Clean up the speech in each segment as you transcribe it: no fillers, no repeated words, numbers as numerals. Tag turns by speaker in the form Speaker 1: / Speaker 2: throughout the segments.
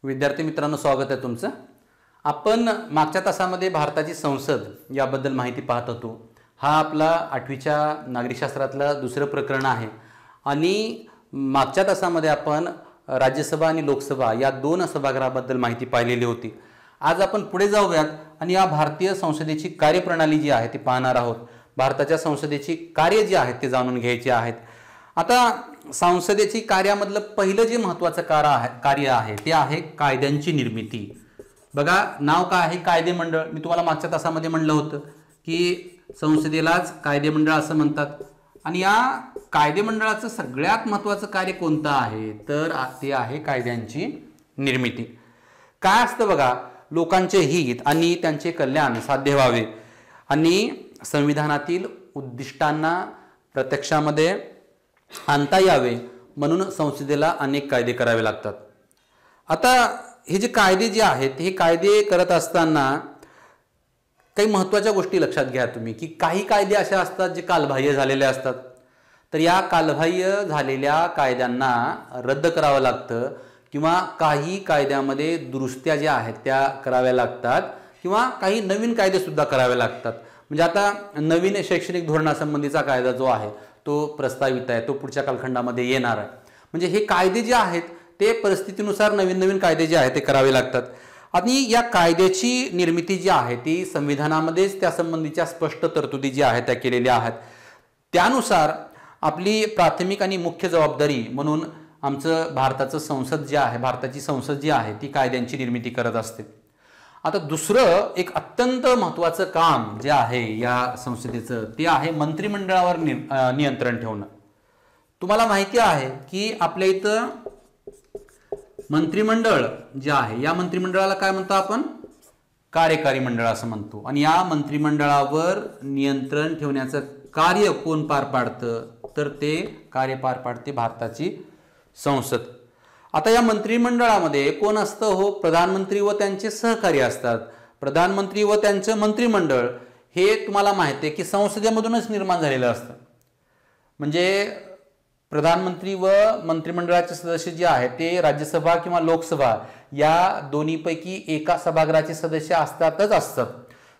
Speaker 1: विद्यार्थी मित्रांनो, स्वागत आहे तुमचं। आपण मागच्या तासामध्ये भारताची संसद याबद्दल माहिती पाहत होतो। हा आपला 8वीच्या नागरिकशास्त्रातला दुसरं प्रकरण आहे आणि मागच्या तासामध्ये आपण राज्यसभा आणि लोकसभा या दोन सभागृहाबद्दल माहिती पाहिलेली होती। आज आपण पुढे जाऊयात आणि या भारतीय संसदेची कार्यप्रणाली जी आहे ती पाहणार आहोत। भारताच्या संसदेची कार्य जी आहेत ते जाणून घ्यायची आहेत। आता संसदेची कार्यामधलं पहिलं जे महत्त्वाचं कार्य आहे ते आहे कायद्यांची निर्मिती। बघा, नाव काय आहे? कायदे मंडळ। मी तुम्हाला मागच्या तासामध्ये म्हणलं होतं की संसदेलाच कायदे मंडळ असं म्हणतात आणि या कायदे मंडळाचं सगळ्यात महत्त्वाचं कार्य कोणतं आहे तर ते आहे कायद्यांची निर्मिती। काय असतं बघा, लोकांचे हित आणि त्यांचे कल्याण साध्य व्हावे आणि संविधानातील उद्दिष्टांना प्रत्यक्षामध्ये आणता यावे म्हणून संसदेला अनेक कायदे करावे लागतात। आता हे जे कायदे जे आहेत हे कायदे करत असताना काही महत्त्वाच्या गोष्टी लक्षात घ्या तुम्ही की काही कायदे असे असतात जे कालबाह्य झालेले असतात। तर या कालबाह्य झालेल्या कायद्यांना रद्द करावं लागतं किंवा काही कायद्यामध्ये दुरुस्त्या ज्या आहेत त्या कराव्या लागतात किंवा काही नवीन कायदे सुद्धा करावे लागतात। म्हणजे आता नवीन शैक्षणिक धोरणासंबंधीचा कायदा जो आहे तो प्रस्तावित आहे, तो पुढच्या कालखंडामध्ये येणार आहे। म्हणजे हे कायदे जे आहेत ते परिस्थितीनुसार नवीन नवीन कायदे जे आहेत ते करावे लागतात आणि या कायद्याची निर्मिती जी आहे ती संविधानामध्येच त्या संबंधीच्या स्पष्ट तरतुदी जी आहेत त्या केलेल्या आहेत। त्यानुसार आपली प्राथमिक आणि मुख्य जबाबदारी म्हणून आमचं भारताचं संसद जे आहे, भारताची संसद जी आहे ती कायद्यांची निर्मिती करत असते। आता दुसरं एक अत्यंत महत्त्वाचं काम जे आहे या संसदेचं ते आहे मंत्रिमंडळावर नियंत्रण ठेवणं। तुम्हाला माहिती आहे की आपल्या इथं मंत्रिमंडळ जे आहे या मंत्रिमंडळाला काय म्हणतो आपण? कार्यकारी मंडळ असं म्हणतो। आणि या मंत्रिमंडळावर नियंत्रण ठेवण्याचं कार्य कोण पार पाडतं तर ते कार्य पार पाडते भारताची संसद। आता या मंत्रिमंडळामध्ये कोण असतं? हो, प्रधानमंत्री व त्यांचे सहकारी असतात। प्रधानमंत्री व त्यांचं मंत्रिमंडळ हे तुम्हाला माहिती आहे की संसदेमधूनच निर्माण झालेलं असतं। म्हणजे प्रधानमंत्री व मंत्रिमंडळाचे सदस्य जे आहेत ते राज्यसभा किंवा लोकसभा या दोन्हीपैकी एका सभागृहाचे सदस्य असतात।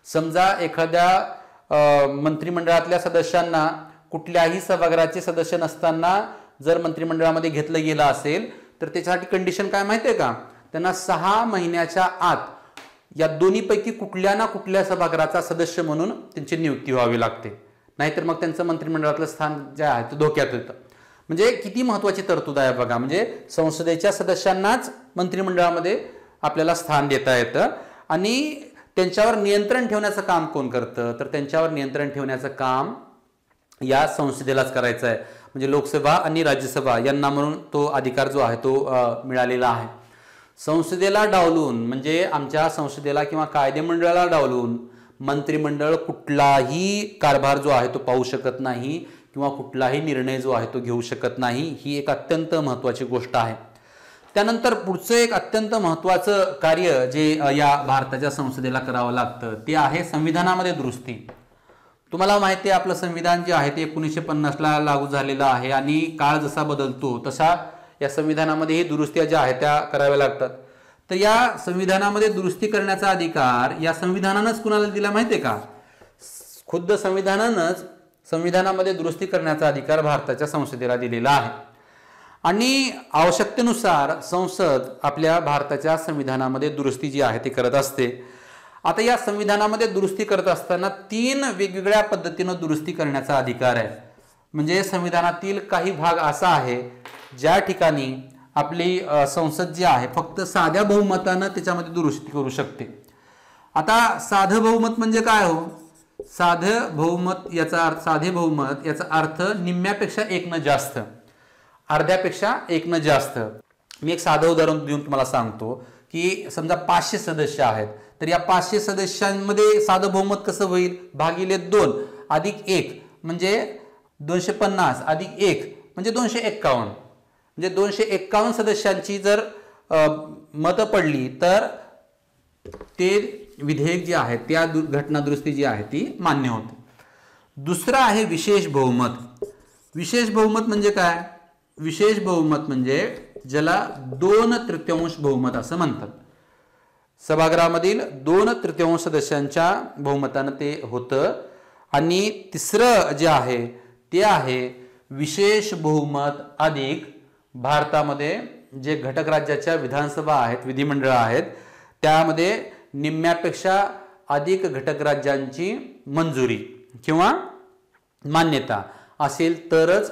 Speaker 1: समजा एखाद्या मंत्रिमंडळातल्या सदस्यांना कुठल्याही सभागृहाचे सदस्य नसताना जर मंत्रिमंडळामध्ये घेतलं गेलं असेल तर त्याच्यासाठी कंडिशन काय माहिती आहे का? त्यांना 6 महिन्याच्या आत या दोन्हीपैकी कुठल्या ना कुठल्या सभागृहाचा सदस्य म्हणून त्यांची नियुक्ती व्हावी लागते, नाहीतर मग त्यांचं मंत्रिमंडळातलं स्थान जे आहे ते धोक्यात येतं। म्हणजे किती महत्त्वाची तरतूद आहे बघा। म्हणजे संसदेच्या सदस्यांनाच मंत्रिमंडळामध्ये आपल्याला स्थान देता येतं आणि त्यांच्यावर नियंत्रण ठेवण्याचं काम कोण करतं तर त्यांच्यावर नियंत्रण ठेवण्याचं काम या संसदेलाच करायचं आहे। म्हणजे लोकसभा आणि राज्यसभा यांना म्हणून तो अधिकार जो आहे तो मिळालेला आहे। संसदेला डावलून म्हणजे आमच्या संसदेला किंवा कायदे मंडळाला डावलून मंत्रिमंडळ कुठलाही कारभार जो आहे तो पाहू शकत नाही किंवा कुठलाही निर्णय जो आहे तो घेऊ शकत नाही। ही एक अत्यंत महत्त्वाची गोष्ट आहे। त्यानंतर पुढचं एक अत्यंत महत्त्वाचं कार्य जे या भारताच्या संसदेला करावं लागतं ते आहे संविधानामध्ये दुरुस्ती। तुम्हाला माहिती आहे आपलं संविधान जे आहे ते 1950ला लागू झालेलं आहे आणि काळ जसा बदलतो तसा या संविधानामध्ये ही दुरुस्त्या ज्या आहेत त्या कराव्या लागतात। तर या संविधानामध्ये दुरुस्ती करण्याचा अधिकार या संविधानानंच कुणाला दिला माहिती आहे का? खुद्द संविधानानंच संविधानामध्ये दुरुस्ती करण्याचा अधिकार भारताच्या संसदेला दिलेला आहे आणि आवश्यकतेनुसार संसद आपल्या भारताच्या संविधानामध्ये दुरुस्ती जी आहे ती करत असते। आता या संविधानामध्ये दुरुस्ती करत असताना 3 वेगवेगळ्या पद्धतीनं दुरुस्ती करण्याचा अधिकार आहे। म्हणजे संविधानातील काही भाग असा आहे ज्या ठिकाणी आपली संसद जी आहे फक्त साध्या बहुमतानं त्याच्यामध्ये दुरुस्ती करू शकते। आता साधं बहुमत म्हणजे काय हो? साधे बहुमत याचा अर्थ निम्म्यापेक्षा 1 जास्त, अर्ध्यापेक्षा 1 जास्त। मी एक साधं उदाहरण देऊन तुम्हाला सांगतो की समजा 500 सदस्य आहेत तर या 500 सदस्यांमध्ये साधं बहुमत कसं होईल? भागिले 2 अधिक 1 म्हणजे 250 अधिक 1 म्हणजे 251। म्हणजे 251 सदस्यांची जर मतं पडली तर ते विधेयक जे आहे त्या घटना दुरुस्ती जी आहे ती मान्य होते। दुसरं आहे विशेष बहुमत। विशेष बहुमत म्हणजे काय? विशेष बहुमत म्हणजे ज्याला 2/3 बहुमत असं म्हणतात. सभागृहामधील 2/3 सदस्यांच्या बहुमतानं ते होतं. आणि तिसरं जे आहे ते आहे विशेष बहुमत अधिक भारतामध्ये जे घटक राज्याच्या विधानसभा आहेत, विधिमंडळ आहेत, त्यामध्ये निम्म्यापेक्षा अधिक घटक राज्यांची मंजुरी किंवा मान्यता असेल तरच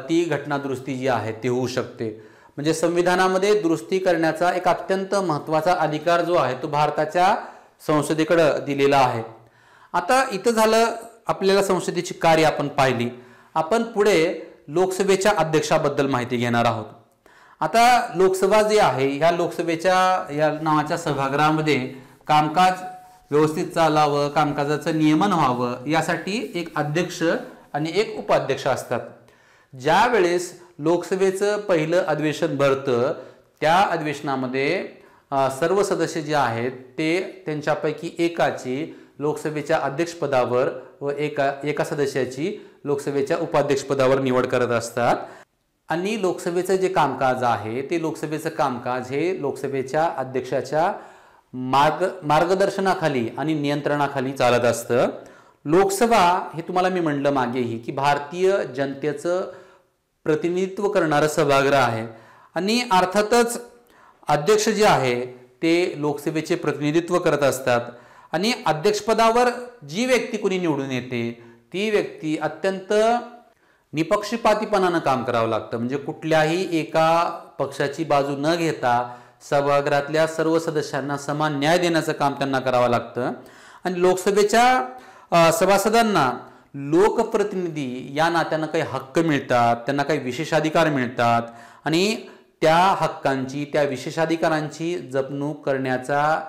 Speaker 1: ती घटना दुरुस्ती जी आहे ती होऊ शकते. म्हणजे संविधानामध्ये दुरुस्ती करण्याचा एक अत्यंत महत्त्वाचा अधिकार जो आहे तो भारताच्या संसदेकडे दिलेला आहे. आता इथं झालं आपल्याला संसदेची कार्य आपण पाहिली. आपण पुढे लोकसभेच्या अध्यक्षाबद्दल माहिती घेणार आहोत. आता लोकसभा जी आहे ह्या लोकसभेच्या या नावाच्या सभागृहामध्ये कामकाज व्यवस्थित चालावं, कामकाजाचं नियमन व्हावं यासाठी एक अध्यक्ष आणि एक उपाध्यक्ष असतात. ज्या वेळेस लोकसभेचं पहिलं अधिवेशन भरतं त्या अधिवेशनामध्ये सर्व सदस्य जे आहेत ते त्यांच्यापैकी एकाची लोकसभेच्या अध्यक्षपदावर व एका सदस्याची लोकसभेच्या उपाध्यक्षपदावर निवड करत असतात. आणि लोकसभेचं जे कामकाज आहे ते लोकसभेचं कामकाज हे लोकसभेच्या अध्यक्षाच्या मार्गदर्शनाखाली आणि नियंत्रणाखाली चालत असतं. लोकसभा हे तुम्हाला मी म्हणलं मागेही की भारतीय जनतेचं प्रतिनिधित्व करणारं सभागृह आहे. आणि अर्थातच अध्यक्ष जे आहे ते लोकसभेचे प्रतिनिधित्व करत असतात. आणि अध्यक्षपदावर जी व्यक्ती कोणी निवडून येते ती व्यक्ती अत्यंत निपक्षपातीपणानं काम करावं लागतं. म्हणजे कुठल्याही एका पक्षाची बाजू न घेता सभागृहातल्या सर्व सदस्यांना समान न्याय देण्याचं काम त्यांना करावं लागतं. आणि लोकसभेच्या सभासदांना लोकप्रतिनिधी या नात्यानं काही हक्क मिळतात, त्यांना काही विशेषाधिकार मिळतात. आणि त्या हक्कांची, त्या विशेषाधिकारांची जपणूक करण्याचा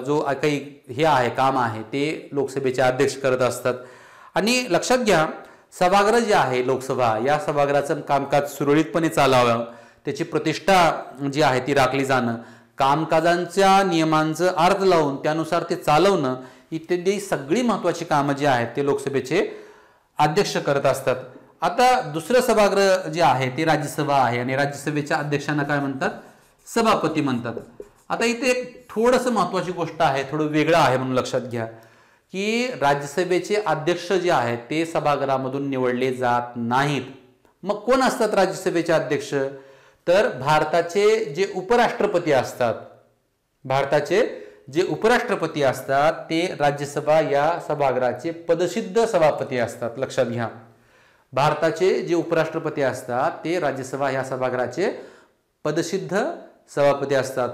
Speaker 1: जो काही हे आहे काम आहे ते लोकसभेचे अध्यक्ष करत असतात. आणि लक्षात घ्या सभागृह जे आहे लोकसभा या सभागृहाचं कामकाज सुरळीतपणे चालावं, त्याची प्रतिष्ठा जी आहे ती राखली जाणं, कामकाजांच्या नियमांचं अर्थ लावून त्यानुसार ते चालवणं इत्यादी सगळी महत्त्वाची कामं जी आहेत ते लोकसभेचे अध्यक्ष करत असतात. आता दुसरं सभागृह जे आहे ते राज्यसभा आहे आणि राज्यसभेच्या अध्यक्षांना काय म्हणतात? सभापती म्हणतात. आता इथे एक थोडंसं महत्त्वाची गोष्ट आहे, थोडं वेगळं आहे म्हणून लक्षात घ्या की राज्यसभेचे अध्यक्ष जे आहेत ते सभागृहामधून निवडले जात नाहीत. मग कोण असतात राज्यसभेचे अध्यक्ष? तर भारताचे जे उपराष्ट्रपती असतात ते राज्यसभा या सभागृहाचे पदसिद्ध सभापती असतात. लक्षात घ्या भारताचे जे उपराष्ट्रपती असतात ते राज्यसभा या सभागृहाचे पदसिद्ध सभापती असतात.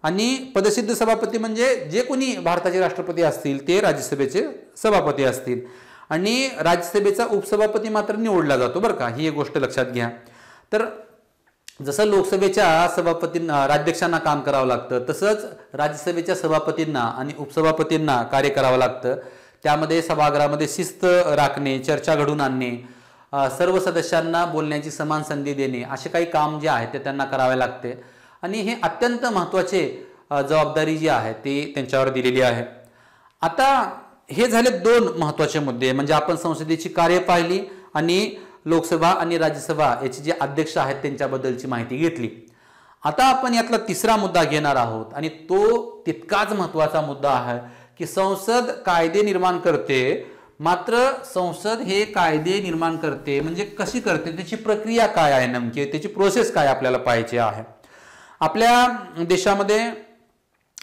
Speaker 1: आणि पदसिद्ध सभापती म्हणजे जे कोणी भारताचे राष्ट्रपती असतील ते राज्यसभेचे सभापती असतील. आणि राज्यसभेचा उपसभापती मात्र निवडला जातो बरं का, ही एक गोष्ट लक्षात घ्या. तर जसं लोकसभेच्या राज्याध्यक्षांना काम करावं लागतं तसंच राज्यसभेच्या सभापतींना आणि उपसभापतींना कार्य करावं लागतं. त्यामध्ये सभागृहामध्ये शिस्त राखणे, चर्चा घडवून आणणे, सर्व सदस्यांना बोलण्याची समान संधी देणे असे काही काम जे आहे ते त्यांना करावे लागते. आणि हे अत्यंत महत्त्वाचे जबाबदारी जी आहे ती त्यांच्यावर दिलेली आहे. आता हे झाले दोन महत्त्वाचे मुद्दे, म्हणजे आपण संसदेची कार्य पाहिली आणि लोकसभा आणि राज्यसभा याचे जे अध्यक्ष आहेत त्यांच्याबद्दलची माहिती घेतली. आता आपण यातला तिसरा मुद्दा घेणार आहोत आणि तो तितकाच महत्त्वाचा मुद्दा आहे की संसद कायदे निर्माण करते, मात्र संसद हे कायदे निर्माण करते म्हणजे कशी करते, त्याची प्रक्रिया काय आहे, नेमकी त्याची प्रोसेस काय आपल्याला पाहायची आहे. आपल्या देशामध्ये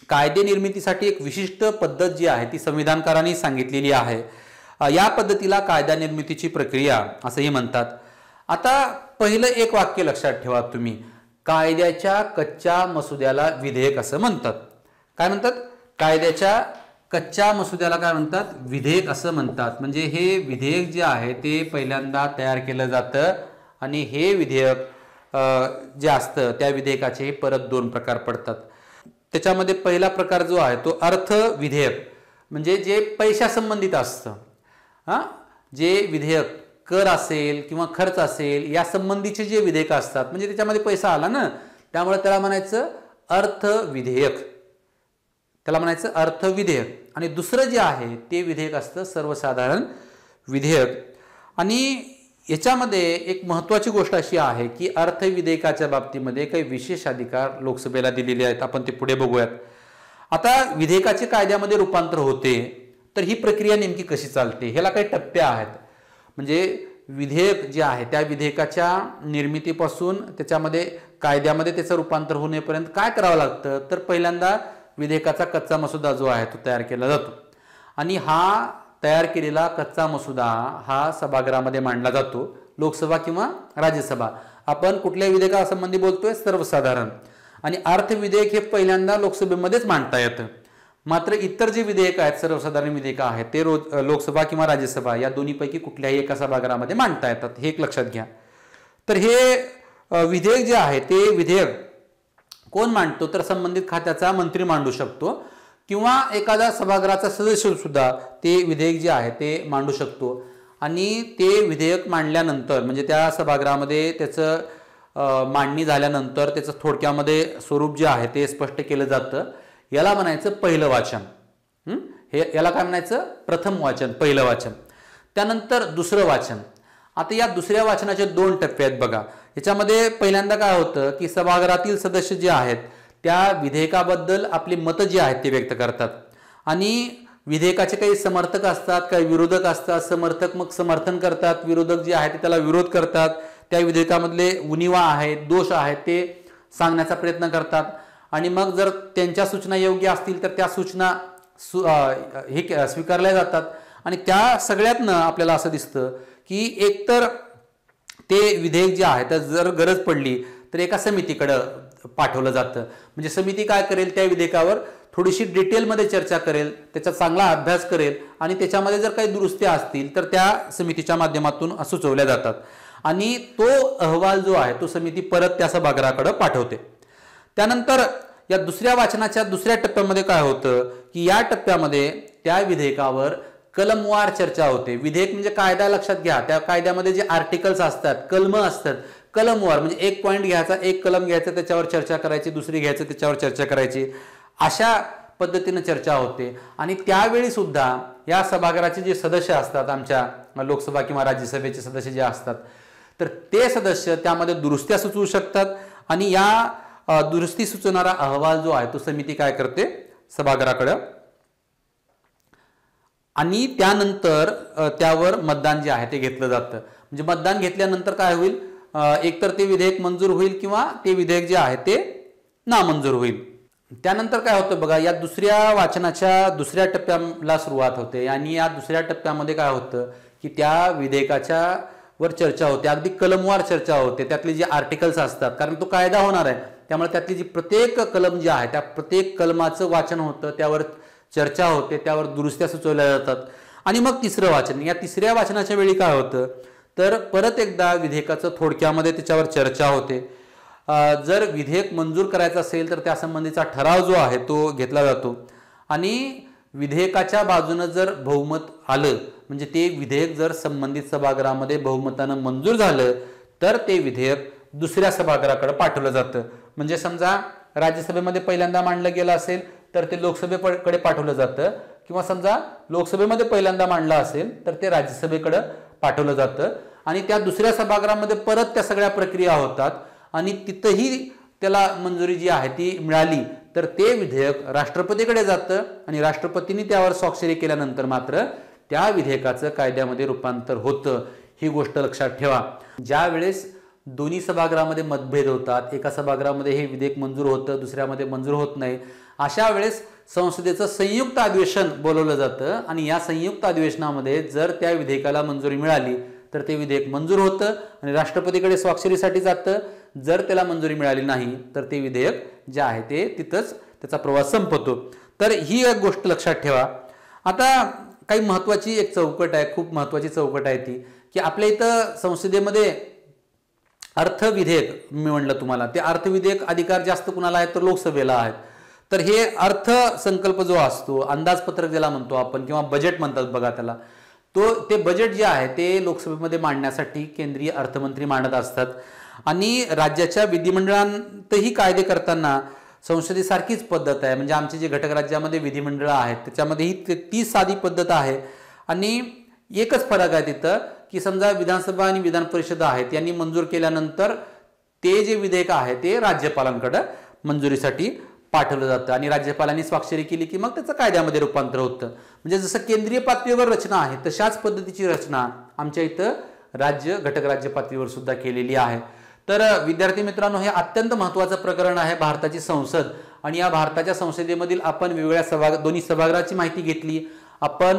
Speaker 1: कायदे निर्मितीसाठी एक विशिष्ट पद्धत जी आहे ती संविधानकारांनी सांगितलेली आहे. या पद्धतीला कायदा निर्मितीची प्रक्रिया असंही म्हणतात. आता पहिलं एक वाक्य लक्षात ठेवा तुम्ही, कायद्याच्या कच्च्या मसुद्याला विधेयक असं म्हणतात. काय म्हणतात? कायद्याच्या कच्च्या मसुद्याला काय म्हणतात? विधेयक असं म्हणतात. म्हणजे हे विधेयक जे आहे ते पहिल्यांदा तयार केलं जातं आणि हे विधेयक जे असतं त्या विधेयकाचे परत दोन प्रकार पडतात. त्याच्यामध्ये पहिला प्रकार जो आहे तो अर्थ विधेयक, म्हणजे जे पैशासंबंधित असतं. जे विधेयक कर असेल किंवा खर्च असेल या संबंधीचे जे विधेयक असतात, म्हणजे त्याच्यामध्ये पैसा आला ना, त्यामुळे त्याला म्हणायचं अर्थ विधेयक, त्याला म्हणायचं अर्थ विधेयक. आणि दुसरं जे आहे ते विधेयक असतं सर्वसाधारण विधेयक. आणि याच्यामध्ये एक महत्त्वाची गोष्ट अशी आहे की अर्थविधेयकाच्या बाबतीमध्ये काही विशेष अधिकार लोकसभेला दिलेले आहेत. आपण ते पुढे बघूयात. आता विधेयकाचे कायद्यामध्ये रूपांतर होते तर ही प्रक्रिया नेमकी कशी चालते, ह्याला काही टप्पे आहेत. म्हणजे विधेयक जे आहे त्या विधेयकाच्या निर्मितीपासून त्याच्यामध्ये कायद्यामध्ये त्याचं रूपांतर होण्यापर्यंत काय करावं लागतं, तर पहिल्यांदा विधेयकाचा कच्चा मसुदा जो आहे तो तयार केला जातो आणि हा तयार केलेला कच्चा मसुदा हा सभागृहामध्ये मांडला जातो, लोकसभा किंवा राज्यसभा. आपण कुठल्या विधेयकासंबंधी बोलतोय, सर्वसाधारण. आणि अर्थविधेयक हे पहिल्यांदा लोकसभेमध्येच मांडता येतं. मात्र इतर जे विधेयक आहेत, सर्वसाधारण विधेयक आहेत, ते लोकसभा किंवा राज्यसभा या दोन्हीपैकी कुठल्याही एका सभागृहामध्ये मांडता येतात, हे एक लक्षात घ्या. तर हे विधेयक जे आहे ते विधेयक कोण मांडतो, तर संबंधित खात्याचा मंत्री मांडू शकतो किंवा एखादा सभागृहाचा सदस्य सुद्धा ते विधेयक जे आहे ते मांडू शकतो. आणि ते विधेयक मांडल्यानंतर म्हणजे त्या सभागृहामध्ये त्याचं मांडणी झाल्यानंतर त्याचं थोडक्यामध्ये स्वरूप जे आहे ते स्पष्ट केलं जातं. याला म्हणायचं पहिलं वाचन. याला काय म्हणायचं, प्रथम वाचन, पहिलं वाचन. त्यानंतर दुसरं वाचन. आता या दुसऱ्या वाचनाचे 2 टप्पे आहेत बघा. याच्यामध्ये पहिल्यांदा काय होतं की सभागृहातील सदस्य जे आहेत त्या विधेयकाबद्दल आपली मतं जी आहेत ते व्यक्त करतात आणि विधेयकाचे काही समर्थक असतात, काही विरोधक असतात. समर्थक मग समर्थन करतात, विरोधक जे आहेत ते त्याला विरोध करतात, त्या विधेयकामधले उणिवा आहेत, दोष आहेत ते सांगण्याचा प्रयत्न करतात. आणि मग जर त्यांच्या सूचना योग्य असतील तर त्या सूचना हे स्वीकारल्या जातात. आणि त्या सगळ्यातनं आपल्याला असं दिसतं की एकतर ते विधेयक जे आहे तर जर गरज पडली तर एका समितीकडं पाठवलं जातं. म्हणजे समिती काय करेल, त्या विधेयकावर थोडीशी डिटेलमध्ये चर्चा करेल, त्याचा चांगला अभ्यास करेल आणि त्याच्यामध्ये जर काही दुरुस्त्या असतील तर त्या समितीच्या माध्यमातून सुचवल्या जातात. आणि तो अहवाल जो आहे तो समिती परत त्या सभागृहाकडे पाठवते. त्यानंतर या दुसऱ्या वाचनाच्या दुसऱ्या टप्प्यामध्ये काय होतं की या टप्प्यामध्ये त्या विधेयकावर कलमवार चर्चा होते. विधेयक म्हणजे कायदा लक्षात घ्या, त्या कायद्यामध्ये जे आर्टिकल्स असतात, कलम असतात, कलमवार म्हणजे एक पॉईंट घ्यायचा, एक कलम घ्यायचा, त्याच्यावर चर्चा करायची, दुसरी घ्यायचं त्याच्यावर चर्चा करायची, अशा पद्धतीने चर्चा होते. आणि त्यावेळी सुद्धा या सभागृहाचे जे सदस्य असतात, आमच्या लोकसभा किंवा राज्यसभेचे सदस्य जे असतात, तर ते सदस्य त्यामध्ये दुरुस्त्या सुचवू शकतात. आणि या दुरुस्ती सुचवणारा अहवाल जो आहे तो समिती काय करते, सभागृहाकडे. आणि त्यानंतर त्यावर मतदान जे आहे ते घेतलं जातं. म्हणजे मतदान घेतल्यानंतर काय होईल, एकतर ते विधेयक मंजूर होईल किंवा ते विधेयक जे आहे ते नामंजूर होईल. त्यानंतर काय होतं बघा, या दुसऱ्या वाचनाच्या दुसऱ्या टप्प्याला सुरुवात होते. आणि या दुसऱ्या टप्प्यामध्ये काय होतं की त्या विधेयकाच्या वर चर्चा होते, अगदी कलमवार चर्चा होते. त्यातले जे आर्टिकल्स असतात, कारण तो कायदा होणार आहे त्यामुळे त्यातली जी प्रत्येक कलम जे आहे त्या प्रत्येक कलमाचं वाचन होतं, त्यावर चर्चा होते, त्यावर दुरुस्त्या सुचवल्या जातात. आणि मग तिसरं वाचन. या तिसऱ्या वाचनाच्या वेळी काय होतं तर परत एकदा विधेयकाचं थोडक्यामध्ये त्याच्यावर चर्चा होते. जर विधेयक मंजूर करायचं असेल तर त्यासंबंधीचा ठराव जो आहे तो घेतला जातो. आणि विधेयकाच्या बाजूनं जर बहुमत आलं, म्हणजे ते विधेयक जर संबंधित सभागृहामध्ये बहुमतानं मंजूर झालं तर ते विधेयक दुसऱ्या सभागृहाकडे पाठवलं जातं. म्हणजे समजा राज्यसभेमध्ये पहिल्यांदा मांडलं गेलं असेल तर ते लोकसभेकडे पाठवलं जातं, किंवा समजा लोकसभेमध्ये पहिल्यांदा मांडलं असेल तर ते राज्यसभेकडे पाठवलं जातं. आणि त्या दुसऱ्या सभागृहामध्ये परत त्या सगळ्या प्रक्रिया होतात आणि तिथंही त्याला मंजुरी जी आहे ती मिळाली तर ते विधेयक राष्ट्रपतीकडे जातं आणि राष्ट्रपतींनी त्यावर स्वाक्षरी केल्यानंतर मात्र त्या विधेयकाचं कायद्यामध्ये रूपांतर होतं. ही गोष्ट लक्षात ठेवा. ज्या वेळेस दोन्ही सभागृहामध्ये मतभेद होतात, एका सभागृहामध्ये हे विधेयक मंजूर होतं, दुसऱ्यामध्ये मंजूर होत नाही, अशा वेळेस संसदेचं संयुक्त अधिवेशन बोलवलं जातं. आणि या संयुक्त अधिवेशनामध्ये जर त्या विधेयकाला मंजुरी मिळाली तर ते विधेयक मंजूर होतं आणि राष्ट्रपतीकडे स्वाक्षरीसाठी जातं. जर त्याला मंजुरी मिळाली नाही तर ते विधेयक जे आहे ते तिथंच त्याचा प्रवास संपतो. तर ही एक गोष्ट लक्षात ठेवा. आता काही महत्त्वाची एक चौकट आहे, खूप महत्त्वाची चौकट आहे ती, की आपल्या इथं संसदेमध्ये अर्थविधेयक मी म्हणलं तुम्हाला, ते अर्थविधेयक अधिकार जास्त कुणाला आहेत तर लोकसभेला आहेत. तर हे अर्थसंकल्प जो असतो, अंदाजपत्रक ज्याला म्हणतो आपण किंवा बजेट म्हणतात बघा त्याला, ते बजेट जे आहे ते लोकसभेमध्ये मांडण्यासाठी केंद्रीय अर्थमंत्री मांडत असतात. आणि राज्याच्या विधिमंडळांतही कायदे करताना संसदेसारखीच पद्धत आहे. म्हणजे आमचे जे घटक राज्यामध्ये विधिमंडळ आहेत त्याच्यामध्येही ती साधी पद्धत आहे. आणि एकच फरक आहे तिथं की समजा विधानसभा आणि विधान परिषद आहेत यांनी मंजूर केल्यानंतर ते जे विधेयक आहे ते राज्यपालांकडे मंजुरीसाठी पाठवलं जातं आणि राज्यपालांनी स्वाक्षरी केली की मग त्याचं कायद्यामध्ये रूपांतर होतं. म्हणजे जसं केंद्रीय पातळीवर रचना आहे तशाच पद्धतीची रचना आमच्या इथं घटक राज्य पातळीवर सुद्धा केलेली आहे. तर विद्यार्थी मित्रांनो, हे अत्यंत महत्त्वाचं प्रकरण आहे भारताची संसद. आणि या भारताच्या संसदेमधील आपण वेगवेगळ्या दोन्ही सभागृहाची माहिती घेतली. आपण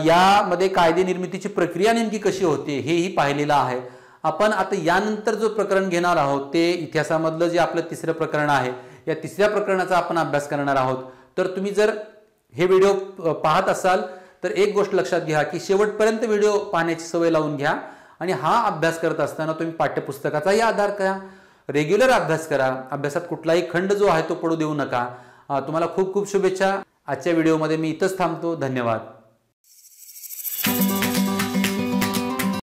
Speaker 1: यामध्ये कायदे निर्मितीची प्रक्रिया नेमकी कशी होते हेही पाहिलेलं आहे. आपण आता यानंतर जो प्रकरण घेणार आहोत ते इतिहासामधलं जे आपलं तिसरं प्रकरण आहे, या तिसऱ्या प्रकरणाचा आपण अभ्यास करणार आहोत. तर तुम्ही जर हे व्हिडिओ पाहत असाल तर एक गोष्ट लक्षात घ्या की शेवटपर्यंत व्हिडिओ पाहण्याची सवय लावून घ्या आणि हा अभ्यास करत असताना तुम्ही पाठ्यपुस्तकाचाही आधार करा, रेग्युलर अभ्यास करा. अभ्यासात कुठलाही खंड जो आहे तो पडू देऊ नका. तुम्हाला खूप खूप शुभेच्छा. आजच्या व्हिडिओमध्ये मी इथंच थांबतो. धन्यवाद.